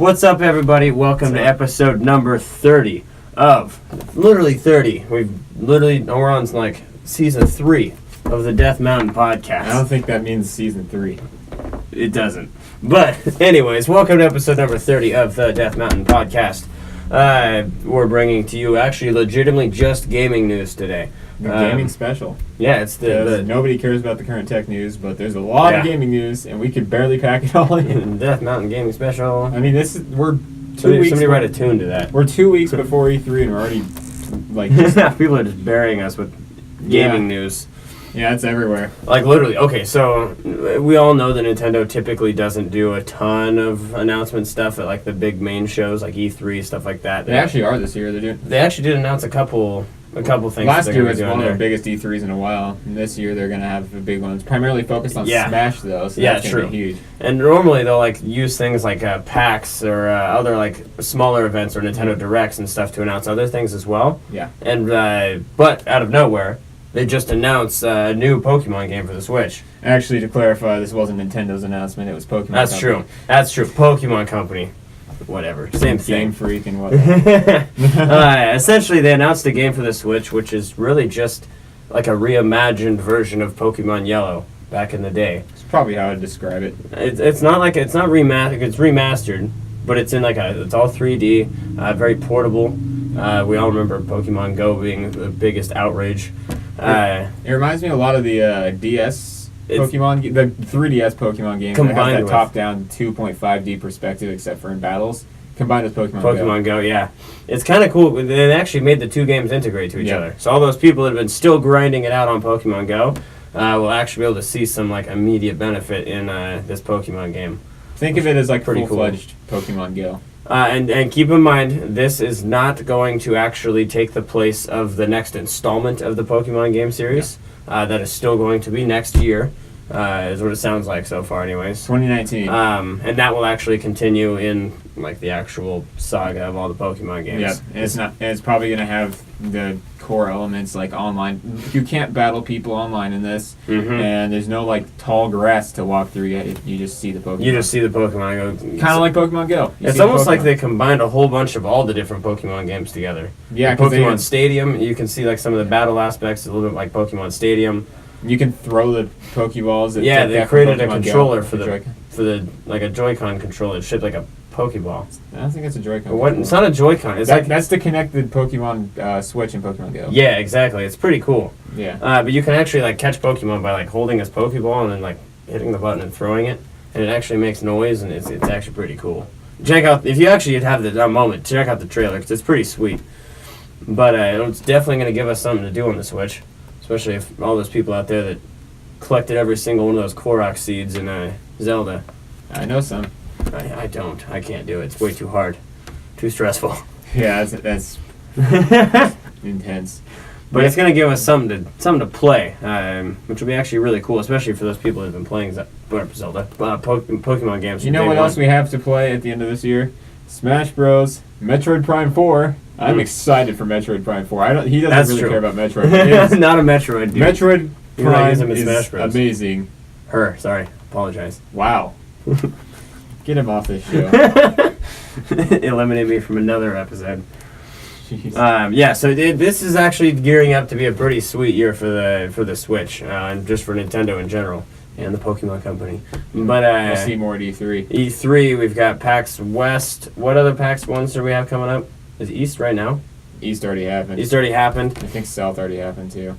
What's up, everybody? Welcome to episode number 30 of... Literally 30. We're on like season 3 of the Death Mountain podcast. I don't think that means season 3. It doesn't. But anyways, welcome to episode number 30 of the Death Mountain podcast. We're bringing to you actually legitimately just gaming news today. The gaming special. Yeah, it's the nobody cares about the current tech news, but there's a lot of gaming news, and we could barely pack it all in. Death Mountain gaming special. I mean, we're 2 weeks. Somebody write a tune to that. We're 2 weeks before E3, and we're already like. People are just burying us with gaming news. Yeah, it's everywhere. Like, literally. Okay, so we all know that Nintendo typically doesn't do a ton of announcement stuff at, like, the big main shows, like E3, stuff like that. They actually are this year. They actually did announce a couple things. Last year was one of their biggest E3s in a while. And this year they're going to have the big ones. Primarily focused on Smash, though, so that's going to be huge. And normally they'll, like, use things like PAX or other, like, smaller events or Nintendo Directs and stuff to announce other things as well. Yeah. And but out of nowhere, they just announced a new Pokemon game for the Switch. Actually, to clarify, this wasn't Nintendo's announcement. It was Pokemon That's Company. True. That's true. Pokemon Company. Whatever. Same freak and whatnot. Essentially, they announced a game for the Switch, which is really just like a reimagined version of Pokemon Yellow back in the day. It's probably how I'd describe it. It's not remastered. It's remastered, but it's in it's all 3D, very portable. We all remember Pokemon Go being the biggest outrage. It reminds me a lot of the DS Pokemon, the 3DS Pokemon game that has that top-down 2.5D perspective, except for in battles, combined with Pokemon Go, yeah. It's kind of cool. They actually made the two games integrate to each other. So all those people that have been still grinding it out on Pokemon Go will actually be able to see some like immediate benefit in this Pokemon game. Think of it as like full-fledged Pokemon Go. And keep in mind, this is not going to actually take the place of the next installment of the Pokemon game series. That is still going to be next year, is what it sounds like so far anyways. 2019. And that will actually continue in like the actual saga of all the Pokemon games. Yeah, and it's probably going to have the core elements like online. You can't battle people online in this, and there's no like tall grass to walk through yet. You just see the Pokemon. You just see the Pokemon. Kind of like Pokemon Go. It's almost like they combined a whole bunch of all the different Pokemon games together. Yeah, Pokemon Stadium, you can see like some of the battle aspects a little bit like Pokemon Stadium. You can throw the Pokeballs. Yeah, they created a controller for the like a Joy-Con controller shaped like a Pokeball. I don't think it's a Joy-Con. It's not a Joy-Con. It's that's the connected Pokemon Switch and Pokemon Go. Yeah, exactly. It's pretty cool. Yeah. But you can actually like catch Pokemon by like holding his Pokeball and then like hitting the button and throwing it, and it actually makes noise, and it's actually pretty cool. Check out if you actually have the moment. Check out the trailer because it's pretty sweet. But it's definitely going to give us something to do on the Switch, especially if all those people out there that collected every single one of those Korok seeds in Zelda. I know some. I don't. I can't do it. It's way too hard. Too stressful. Yeah, that's intense. But it's going to give us something to play, which will be actually really cool, especially for those people that have been playing Pokemon games. You know what else we have to play at the end of this year? Smash Bros. Metroid Prime 4. I'm excited for Metroid Prime 4. He doesn't really care about Metroid. Not a Metroid, dude. Metroid Prime is Smash Bros. Amazing. Sorry. Apologize. Wow. Get him off this show. Eliminate me from another episode. So this is actually gearing up to be a pretty sweet year for the Switch, and just for Nintendo in general and the Pokemon Company. But we'll see more at E3. E3, we've got PAX West. What other PAX ones do we have coming up? Is East right now? East already happened. I think South already happened too.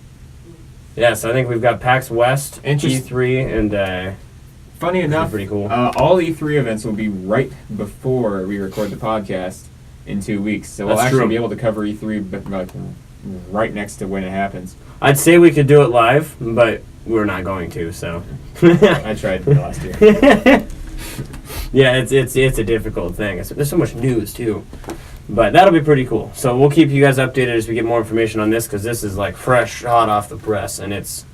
Yeah, so I think we've got PAX West, E3, and funny enough, pretty cool. All E3 events will be right before we record the podcast in 2 weeks, so we'll actually be able to cover E3 right next to when it happens. I'd say we could do it live, but we're not going to. So I tried last year. Yeah, it's a difficult thing. There's so much news too, but that'll be pretty cool. So we'll keep you guys updated as we get more information on this, because this is like fresh, hot off the press, and it's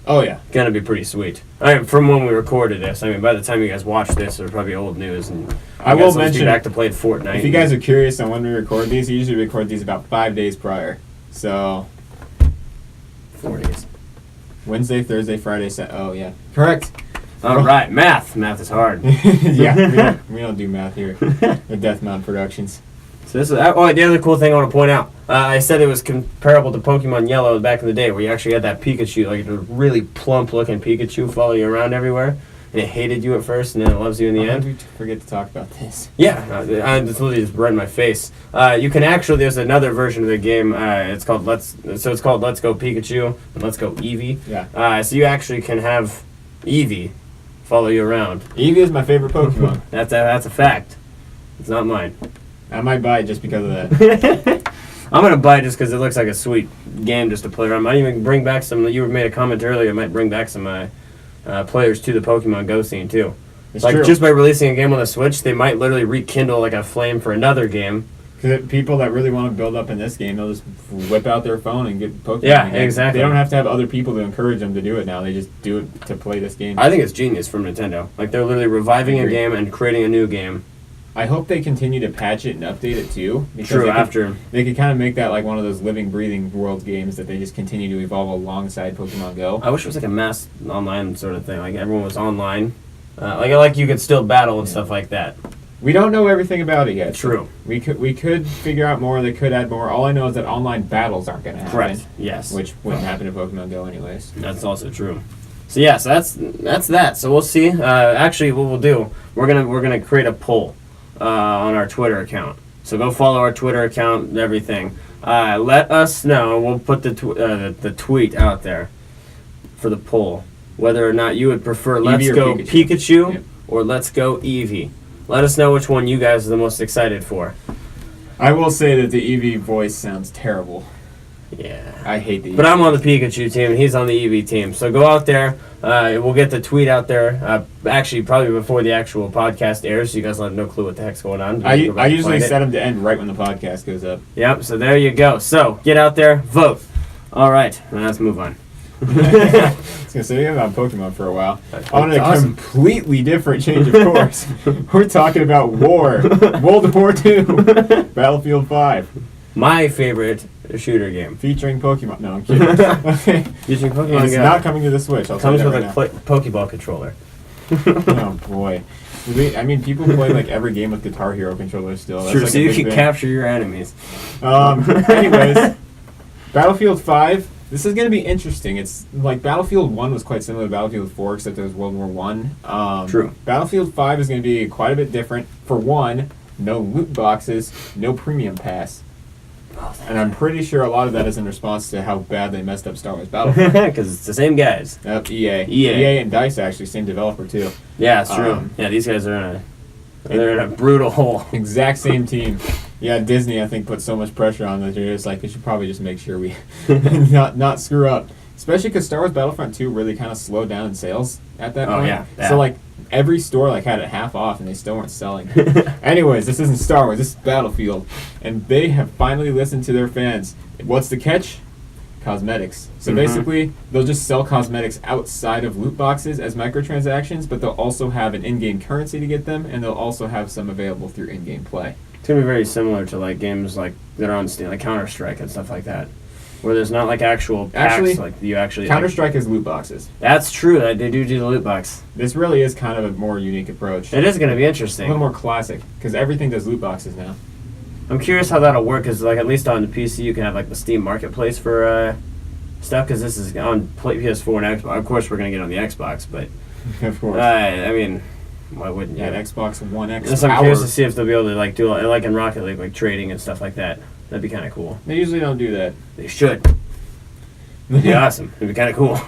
gonna be pretty sweet. From when we recorded this, by the time you guys watch this, it'll probably be old news, and I will mention back to playing Fortnite. If you guys are curious on when we record these, we usually record these about 5 days prior. So 4 days. Wednesday, Thursday, Friday, correct. All right, math. Math is hard. Yeah, we don't do math here at Death Mountain Productions. So this is the other cool thing I want to point out. I said it was comparable to Pokemon Yellow back in the day, where you actually had that Pikachu, like a really plump-looking Pikachu, follow you around everywhere, and it hated you at first, and then it loves you in the end. Did we forget to talk about this? Yeah, it's literally just right in my face. You can actually, there's another version of the game. It's called Let's Go Pikachu and Let's Go Eevee. Yeah. So you actually can have Eevee follow you around. Eevee is my favorite Pokemon. That's a fact. It's not mine. I might buy it just because of that. I'm going to buy it just because it looks like a sweet game just to play around. I might even bring back some, you made a comment earlier, I might bring back some players to the Pokemon Go scene too. It's true. Just by releasing a game on the Switch, they might literally rekindle like a flame for another game. Because people that really want to build up in this game, they'll just whip out their phone and get Pokemon. Yeah, exactly. They don't have to have other people to encourage them to do it now. They just do it to play this game. I think it's genius from Nintendo. Like, they're literally reviving a game and creating a new game. I hope they continue to patch it and update it too. True, they could kind of make that like one of those living, breathing world games that they just continue to evolve alongside Pokemon Go. I wish it was like a mass online sort of thing. Like, everyone was online. Like you could still battle and stuff like that. We don't know everything about it yet. True. We could figure out more. They could add more. All I know is that online battles aren't going to happen. Correct. Yes. Which wouldn't happen in Pokemon Go anyways. That's also true. So yeah, so that's that. So we'll see. Actually, what we'll do, we're gonna create a poll on our Twitter account. So go follow our Twitter account and everything. Let us know. We'll put the tweet out there for the poll whether or not you would prefer Let's Go Pikachu yep. or Let's Go Eevee. Let us know which one you guys are the most excited for. I will say that the Eevee voice sounds terrible. Yeah. I hate the Eevee. But I'm on the Pikachu team, and he's on the Eevee team. So go out there. We'll get the tweet out there. Actually, probably before the actual podcast airs, so you guys will have no clue what the heck's going on. I usually set them to end right when the podcast goes up. Yep, so there you go. So get out there, vote. All right, let's move on. I was going to say, we haven't had Pokemon for a while. On a completely different change of course. We're talking about war. World War II. Battlefield 5. My favorite shooter game. Featuring Pokemon. No, I'm kidding. Okay. Featuring Pokemon. And it's not coming to the Switch. I'll comes with right a Pokeball controller. Oh, boy. People play like every game with Guitar Hero controllers still. That's so you can capture your enemies. Anyways, Battlefield 5. This is going to be interesting. It's like Battlefield 1 was quite similar to Battlefield 4, except it was World War 1. True. Battlefield 5 is going to be quite a bit different. For one, no loot boxes, no premium pass. And I'm pretty sure a lot of that is in response to how bad they messed up Star Wars Battlefront. Because it's the same guys. Yep, EA and DICE, actually, same developer, too. Yeah, it's true. Yeah, these guys are they're in a brutal hole. Exact same team. Yeah, Disney, I think, put so much pressure on that they're just like, they should probably just make sure we not screw up. Especially because Star Wars Battlefront 2 really kind of slowed down in sales at that point. Yeah. So, like, every store had it half off, and they still weren't selling. Anyways, this isn't Star Wars. This is Battlefield. And they have finally listened to their fans. What's the catch? Cosmetics. So basically, they'll just sell cosmetics outside of loot boxes as microtransactions, but they'll also have an in-game currency to get them, and they'll also have some available through in-game play. It's going to be very similar to like games like that are on Steam, like Counter-Strike and stuff like that, where there's not like actual packs. Counter-Strike is loot boxes. That's true. That they do the loot box. This really is kind of a more unique approach. It is going to be interesting. A little more classic, because everything does loot boxes now. I'm curious how that'll work, because like at least on the PC you can have like the Steam Marketplace for stuff, because this is on PS4 and Xbox. Of course we're going to get on the Xbox, but of course. I mean, why wouldn't you? Yeah, Xbox One X. So I'm curious to see if they'll be able to like do like in Rocket League, like trading and stuff like that. That'd be kind of cool. They usually don't do that. They should. It'd be awesome. It'd be kind of cool.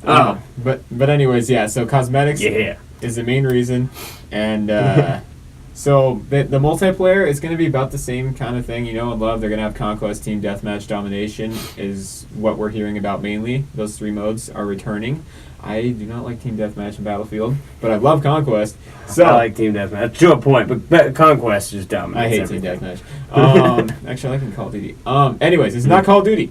But anyways, yeah. So cosmetics is the main reason, and so the multiplayer is going to be about the same kind of thing. In Love, they're going to have Conquest, Team Deathmatch, Domination is what we're hearing about mainly. Those three modes are returning. I do not like Team Deathmatch in Battlefield, but I love Conquest. So I like Team Deathmatch to a point, but Conquest is dumb. I hate Team Deathmatch. Actually, I like in Call of Duty. Anyways, it's not Call of Duty.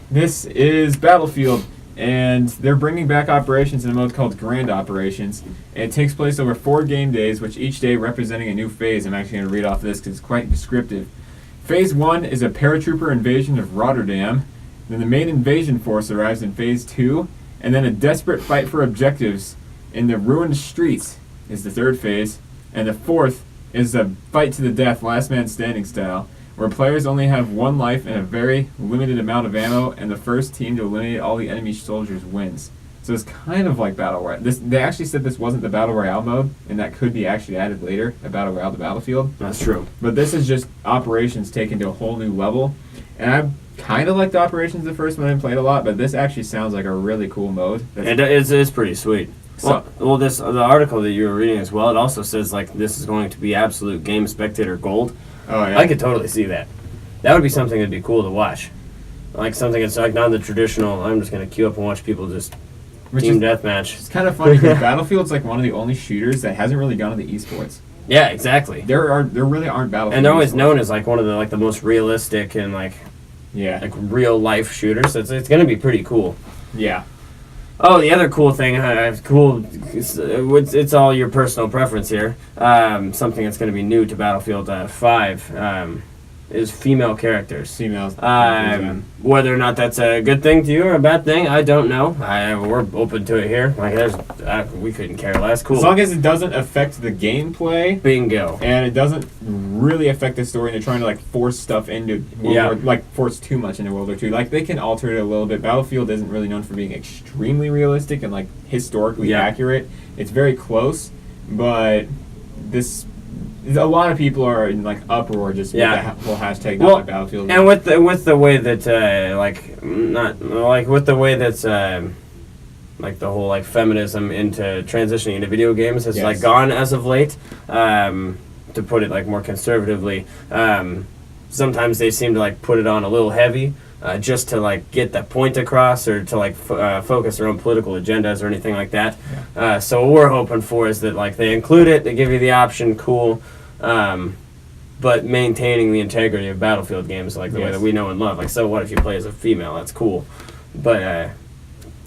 This is Battlefield, and they're bringing back operations in a mode called Grand Operations. It takes place over 4 game days, which each day representing a new phase. I'm actually going to read off this because it's quite descriptive. Phase 1 is a paratrooper invasion of Rotterdam. Then the main invasion force arrives in Phase 2, and then a desperate fight for objectives In the Ruined Streets is the third phase, and the fourth is a fight to the death, last man standing style, where players only have one life and a very limited amount of ammo, and the first team to eliminate all the enemy soldiers wins. So it's kind of like Battle Royale. They actually said this wasn't the Battle Royale mode, and that could be actually added later, a Battle Royale to Battlefield. That's true. But this is just Operations taken to a whole new level. And I kind of liked Operations the first one and played a lot, but this actually sounds like a really cool mode. It's pretty sweet. So, the article that you were reading as well, it also says like this is going to be absolute game spectator gold. Oh yeah. I could totally see that. That would be something that'd be cool to watch. Like something that's like not the traditional, I'm just going to queue up and watch people just team deathmatch. It's kind of funny because Battlefield's like one of the only shooters that hasn't really gone into esports. Yeah, exactly. There really aren't Battlefield. And they're always known as like one of the most realistic and like real life shooters. So it's going to be pretty cool. Yeah. Oh, the other cool thing, it's all your personal preference here. Something that's going to be new to Battlefield 5 is female characters. Females. Whether or not that's a good thing to you or a bad thing, I don't know. We're open to it here. Like, we couldn't care less. Cool. As long as it doesn't affect the gameplay. Bingo. And it doesn't really affect the story, and they're trying to like force stuff into World War, force too much into World War II. Like they can alter it a little bit. Battlefield isn't really known for being extremely realistic and like historically accurate. It's very close, but a lot of people are in like uproar just with the whole hashtag not like Battlefield. And with the way that with the way that's like the whole like feminism into transitioning into video games has like gone as of late. To put it like more conservatively, sometimes they seem to like put it on a little heavy. Just to like get the point across or to like focus their own political agendas or anything like that. So what we're hoping for is that like they include it, they give you the option, cool, but maintaining the integrity of Battlefield games like the way that we know and love. Like, so what if you play as a female? That's cool, but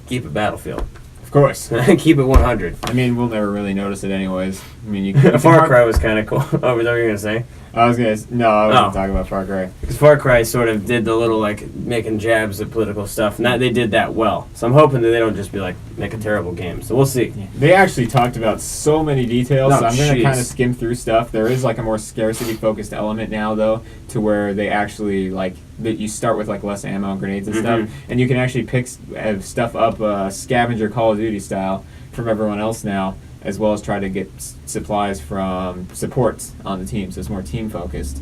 keep it Battlefield. Of course. Keep it 100. I mean, we'll never really notice it anyways. I mean, Far Cry was kind of cool. Oh, was that what you were going to say? I wasn't talking about Far Cry. Because Far Cry sort of did the little, like, making jabs at political stuff, and they did that well. So I'm hoping that they don't just be like, make a terrible game. So we'll see. Yeah. They actually talked about so many details, so I'm going to kind of skim through stuff. There is, like, a more scarcity-focused element now, though, to where they actually, like, that you start with, like, less ammo and grenades and stuff, and you can actually pick stuff up scavenger Call of Duty style from everyone else now, as well as try to get supplies from supports on the team, so it's more team-focused.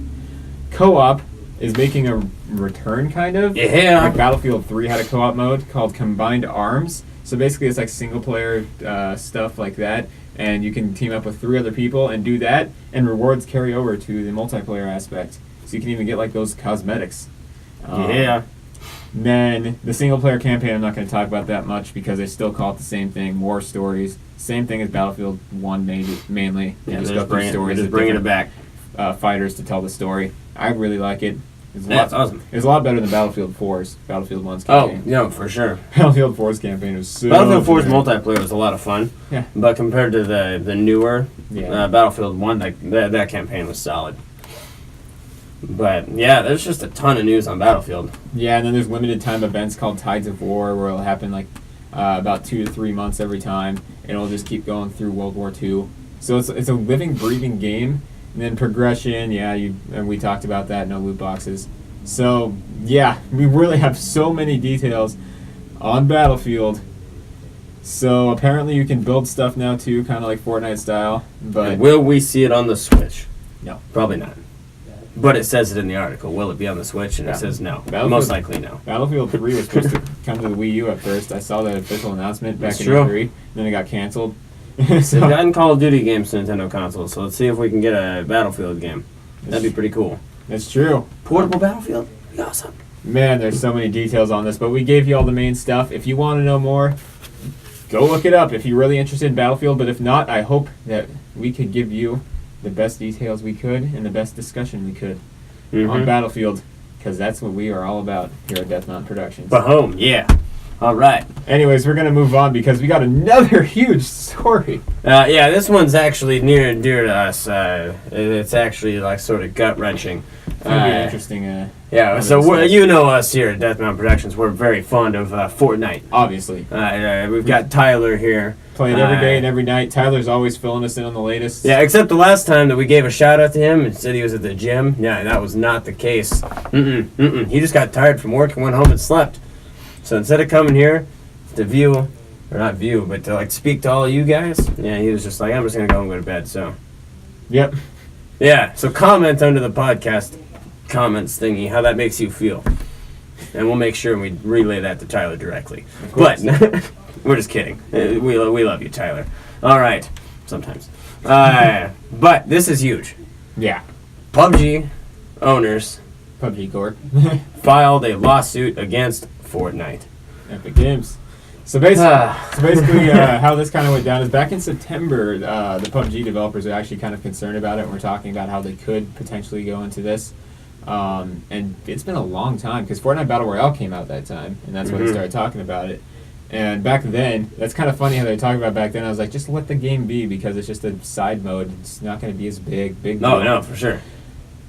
Co-op is making a return, kind of. Yeah. Like Battlefield 3 had a co-op mode called Combined Arms, so basically it's like single-player stuff like that, and you can team up with 3 other people and do that, and rewards carry over to the multiplayer aspect. So you can even get like those cosmetics. Then the single-player campaign, I'm not going to talk about that much because they still call it the same thing, war stories. Same thing as Battlefield 1 mainly. Yeah, just bringing it back. Fighters to tell the story. I really like it. That's awesome. It's a lot better than Battlefield 4's. Battlefield 1's campaign. Oh, no, for sure. Battlefield 4's campaign was so Battlefield 4's multiplayer was a lot of fun. Yeah. But compared to the newer Battlefield 1, that campaign was solid. But, yeah, there's just a ton of news on Battlefield. Yeah, and then there's limited time events called Tides of War where it'll happen like about 2 to 3 months every time, and it'll just keep going through World War II. So it's a living, breathing game. And then progression, and we talked about that, no loot boxes. So, yeah, we really have so many details on Battlefield. So apparently you can build stuff now too, kind of like Fortnite style. But will we see it on the Switch? No. Probably not. But it says it in the article. Will it be on the Switch? And it says no. Most likely no. Battlefield 3 was supposed to come to the Wii U at first. I saw that official announcement back in E3. Then it got canceled. They've gotten Call of Duty games to Nintendo consoles, so let's see if we can get a Battlefield game. That'd be pretty cool. That's true. Portable Battlefield? That'd be awesome. Man, there's so many details on this, but we gave you all the main stuff. If you want to know more, go look it up if you're really interested in Battlefield. But if not, I hope that we could give you the best details we could and the best discussion we could on Battlefield, because that's what we are all about here at Death Mountain Productions. Boom, yeah. All right. Anyways, we're going to move on because we got another huge story. Yeah, this one's actually near and dear to us. It's actually like sort of gut-wrenching. It's going to be an interesting Yeah, so you know us here at Death Mountain Productions, we're very fond of Fortnite. Obviously. We've got Tyler here. Playing every day and every night. Tyler's always filling us in on the latest. Yeah, except the last time that we gave a shout out to him and said he was at the gym. Yeah, that was not the case. He just got tired from work and went home and slept. So instead of coming here to view, or not view, but to like speak to all of you guys, yeah, he was just like, I'm just going to go and go to bed, so. Yep. Yeah, so comment under the podcast comments thingy how that makes you feel, and we'll make sure we relay that to Tyler directly. But we're just kidding. We love you, Tyler. All right, sometimes. But this is huge. Yeah. PUBG owners, PUBG Corp, filed a lawsuit against Fortnite. Epic Games. So basically, how this kind of went down is back in September, the PUBG developers were actually kind of concerned about it, and we're talking about how they could potentially go into this. And it's been a long time because Fortnite Battle Royale came out that time, and that's when they started talking about it. And back then, that's kind of funny how they talked about it back then. I was like, just let the game be because it's just a side mode. It's not going to be as big. No, for sure.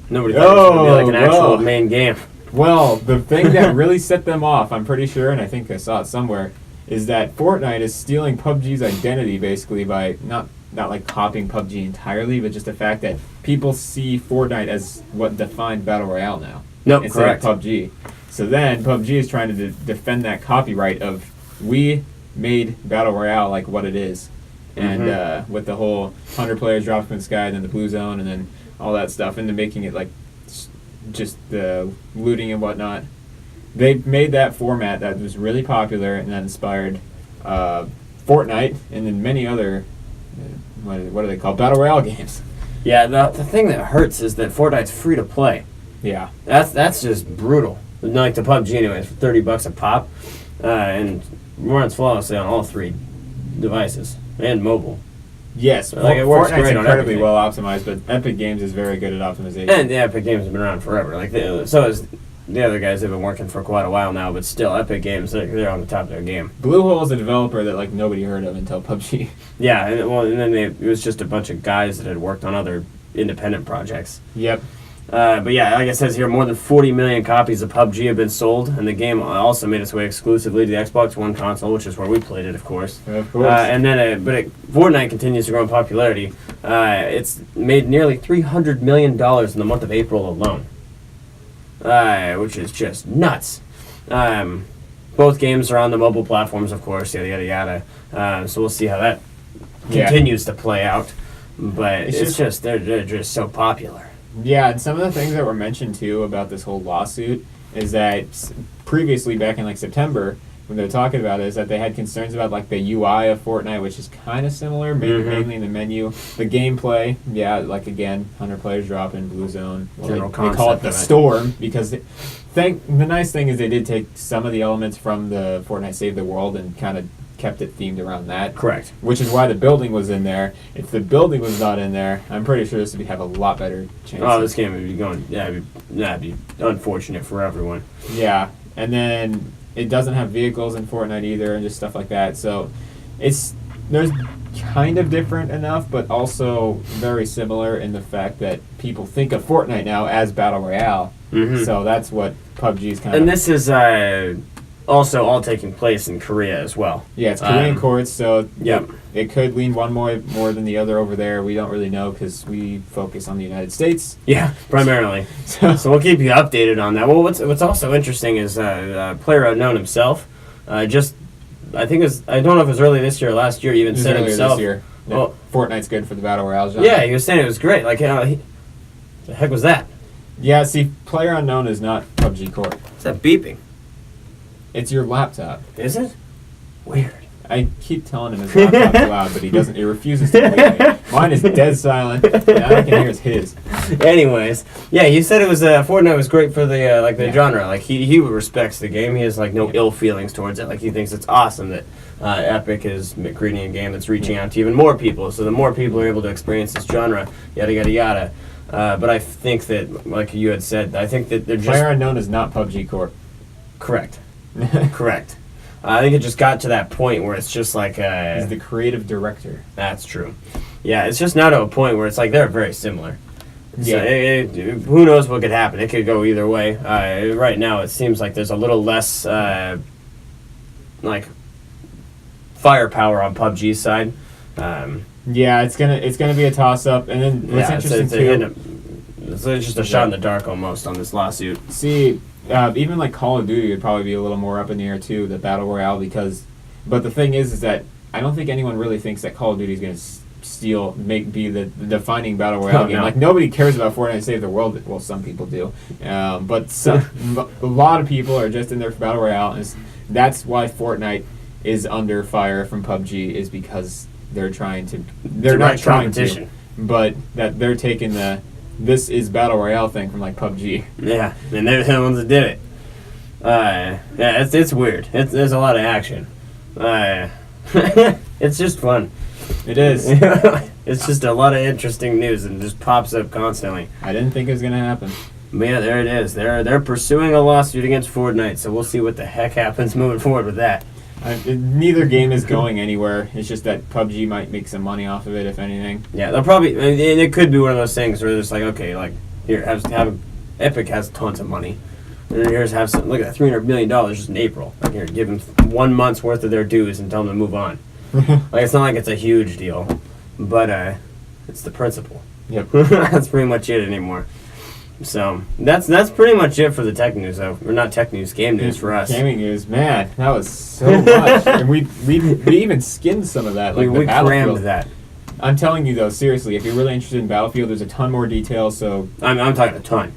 Nobody thought it was going to be like an actual main game. Well, the thing that really set them off, I'm pretty sure, and I think I saw it somewhere, is that Fortnite is stealing PUBG's identity basically by not like copying PUBG entirely, but just the fact that people see Fortnite as what defined Battle Royale now. Nope, instead correct. of PUBG. So then PUBG is trying to defend that copyright of we made Battle Royale like what it is. And with the whole 100 players dropping from the sky, and then the blue zone, and then all that stuff, into making it like just the looting and whatnot. They made that format that was really popular and that inspired Fortnite and then many other, what are they called, Battle Royale games. Yeah, the thing that hurts is that Fortnite's free to play. Yeah. That's just brutal. Like the PUBG anyways, for $30 a pop, and runs flawlessly on all 3 devices and mobile. Yes, like it works Fortnite's great incredibly on well optimized, but Epic Games is very good at optimization. And the Epic Games have been around forever. Like so is the other guys have been working for quite a while now, but still, Epic Games, they're on the top of their game. Bluehole is a developer that like nobody heard of until PUBG. Yeah, and then it was just a bunch of guys that had worked on other independent projects. Yep. But yeah, like it says here, more than 40 million copies of PUBG have been sold, and the game also made its way exclusively to the Xbox One console, which is where we played it, of course. Of course. Fortnite continues to grow in popularity. It's made nearly $300 million in the month of April alone, which is just nuts. Both games are on the mobile platforms, of course, yada, yada, yada. So we'll see how that continues to play out. But it's just, they're just so popular. Yeah, and some of the things that were mentioned too about this whole lawsuit is that previously, back in like September, when they were talking about it, is that they had concerns about like the UI of Fortnite, which is kind of similar, mainly in the menu. The gameplay, yeah, like again, 100 players drop in Blue Zone. Well, they call it the Storm because the nice thing is they did take some of the elements from the Fortnite Save the World and kind of kept it themed around that. Correct. Which is why the building was in there. If the building was not in there, I'm pretty sure this would have a lot better chance. Oh, this game would be going. Yeah, that'd be unfortunate for everyone. Yeah, and then it doesn't have vehicles in Fortnite either, and just stuff like that. So there's kind of different enough, but also very similar in the fact that people think of Fortnite now as Battle Royale. So that's what PUBG's kind of. And this is also all taking place in Korea as well. Yeah, it's Korean courts, so yep. It could lean one more than the other over there. We don't really know because we focus on the United States. Yeah, primarily. So we'll keep you updated on that. Well, what's also interesting is PlayerUnknown himself I don't know if it was early this year or last year, even said himself. This year. Well, Fortnite's good for the Battle Royale genre. Yeah, he was saying it was great. Like, the heck was that? Yeah, see, PlayerUnknown is not PUBG Corp. What's that beeping? It's your laptop. Is it? Weird. I keep telling him his laptop's loud, but he doesn't. He refuses to believe me. Mine is dead silent, and all I can hear is his. Anyways, yeah, he said it was Fortnite was great for the genre. Like he respects the game. He has like no ill feelings towards it. Like he thinks it's awesome that Epic is creating a game that's reaching out to even more people. So the more people are able to experience this genre, yada yada yada. But I think that, like you had said, I think that they're just PlayerUnknown is not PUBG Corp. Correct. Correct. I think it just got to that point where it's just like he's the creative director. That's true. Yeah, it's just now to a point where it's like they're very similar. So who knows what could happen? It could go either way. Right now, it seems like there's a little less like firepower on PUBG's side. Yeah, it's gonna be a toss up, and then what's interesting too. It's just a shot in the dark almost on this lawsuit. See, even like Call of Duty would probably be a little more up in the air too, the battle royale, but the thing is that I don't think anyone really thinks that Call of Duty is going to be the defining battle royale game. No. Like nobody cares about Fortnite Save the World. Well, some people do, but a lot of people are just in there for battle royale, and that's why Fortnite is under fire from PUBG, is because they're not trying to, but that they're taking this is battle royale thing from like PUBG. Yeah, and they're the ones that did it. Yeah, it's weird. There's a lot of action. It's just fun. It is. It's just a lot of interesting news and just pops up constantly. I didn't think it was gonna happen. But yeah, there it is. They're pursuing a lawsuit against Fortnite, so we'll see what the heck happens moving forward with that. Neither game is going anywhere. It's just that PUBG might make some money off of it, if anything. Yeah, they'll probably. It could be one of those things where it's like, okay, like here, have Epic has tons of money. And here's have some. Look at that, $300 million just in April. Like here, give them 1 month's worth of their dues and tell them to move on. Like it's not like it's a huge deal, but it's the principle. Yep. That's pretty much it anymore. So that's pretty much it for the tech news, though. Or not tech news, game news for us. Gaming news, man, that was so much, and we even skimmed some of that. Like we crammed that. I'm telling you though, seriously, if you're really interested in Battlefield, there's a ton more details. So I'm talking a ton.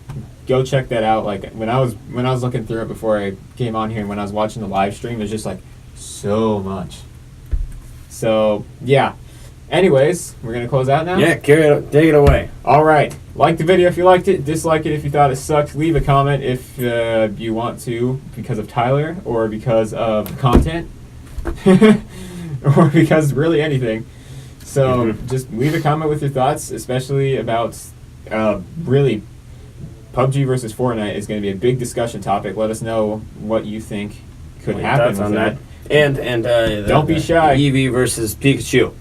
Go check that out. Like when I was looking through it before I came on here, and when I was watching the live stream, it's just like so much. So yeah. Anyways, we're gonna close out now. Yeah, take it away. All right. Like the video if you liked it. Dislike it if you thought it sucked. Leave a comment if you want to, because of Tyler or because of the content, or because really anything. So just leave a comment with your thoughts, especially about really PUBG versus Fortnite is going to be a big discussion topic. Let us know what you think could happen on that. And don't be shy. Eevee versus Pikachu.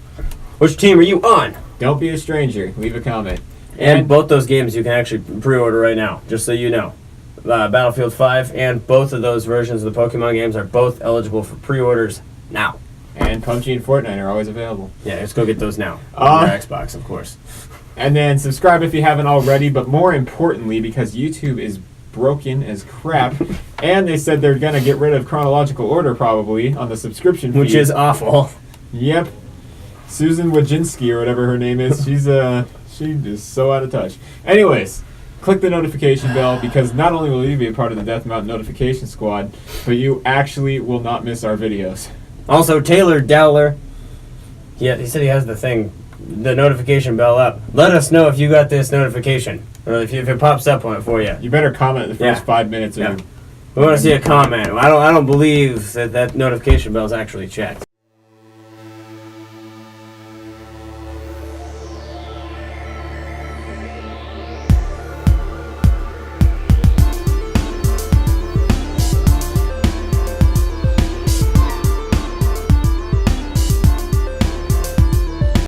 Which team are you on? Don't be a stranger. Leave a comment. And both those games you can actually pre-order right now, just so you know. Battlefield 5 and both of those versions of the Pokemon games are both eligible for pre-orders now. And PUBG and Fortnite are always available. Yeah, let's go get those now. On your Xbox, of course. And then subscribe if you haven't already, but more importantly, because YouTube is broken as crap, and they said they're going to get rid of chronological order probably on the subscription feed. Which is awful. Yep. Susan Wojcinski, or whatever her name is, she is so out of touch. Anyways, click the notification bell, because not only will you be a part of the Death Mountain notification squad, but you actually will not miss our videos. Also, Taylor Dowler, he said he has the notification bell up. Let us know if you got this notification, or if it pops up on it for you. You better comment in the first 5 minutes. Yeah. We want to see a comment. I don't believe that notification bell is actually checked.